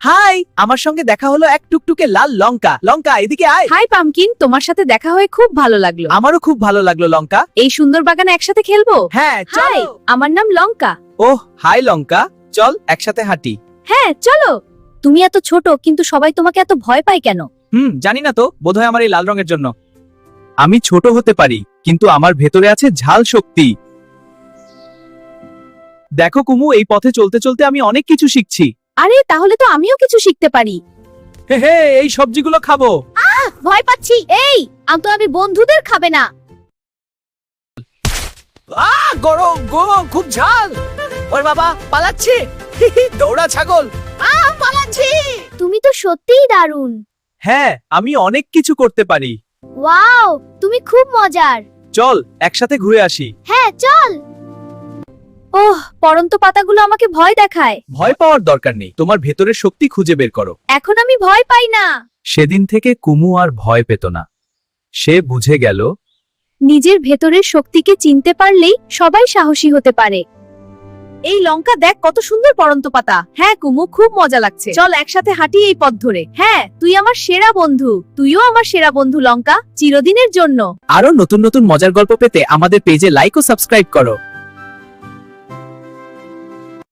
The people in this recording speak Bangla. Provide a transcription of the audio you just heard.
হাই, আমার সঙ্গে দেখা হলো এক টুকটুকে লাল লঙ্কা। লঙ্কা, এদিকে আয়। হাই পামকিন, তোমার সাথে দেখা হয়ে খুব ভালো লাগলো। আমারও খুব ভালো লাগলো লঙ্কা। এই সুন্দর বাগানে একসাথে খেলবো? হ্যাঁ, হাই, চলো। আমার নাম লঙ্কা। ওহ, হাই লঙ্কা, চল একসাথে হাঁটি। হ্যাঁ, চলো। তুমি এত ছোট, কিন্তু সবাই তোমাকে এত ভয় পায় কেন? জানি না তো, বোধহয় আমার এই লাল রঙের জন্য। আমি ছোট হতে পারি, কিন্তু আমার ভেতরে আছে ঝাল শক্তি। দেখো কুমু, এই পথে চলতে চলতে আমি অনেক কিছু শিখছি। আরে, তাহলে তো আমিও কিছু শিখতে পারি। হে হে, এই সবজিগুলো খাবো। ভয় পাচ্ছি। এই, আমি বন্ধুদের খাবে না। গরম গরম, খুব ঝাল। ওর বাবা পালাচ্ছে। দৌড়া ছাগল। পালাচ্ছি। তুমি তো সত্যিই দারুণ। হ্যাঁ, আমি অনেক কিছু করতে পারি। ওয়াও, তুমি খুব মজার। চল একসাথে ঘুরে আসি। হ্যাঁ, চল। ওহ, পড়ন্ত পাতাগুলো আমাকে ভয় দেখায়। ভয় পাওয়ার দরকার নেই, তোমার ভেতরের শক্তি খুঁজে বের করো। এখন আমি ভয় পাই না। সেদিন থেকে কুমু আর ভয় পেত না। সে বুঝে গেল, নিজের ভেতরের শক্তিকে চিনতে পারলেই সবাই সাহসী হতে পারে। এই লঙ্কা দেখ, কত সুন্দর পড়ন্ত পাতা। হ্যাঁ কুমু, খুব মজা লাগছে। চল একসাথে হাঁটি এই পথ ধরে। হ্যাঁ, তুই আমার সেরা বন্ধু। তুইও আমার সেরা বন্ধু লঙ্কা, চিরদিনের জন্য। আরো নতুন নতুন মজার গল্প পেতে আমাদের পেজে লাইক ও সাবস্ক্রাইব করো।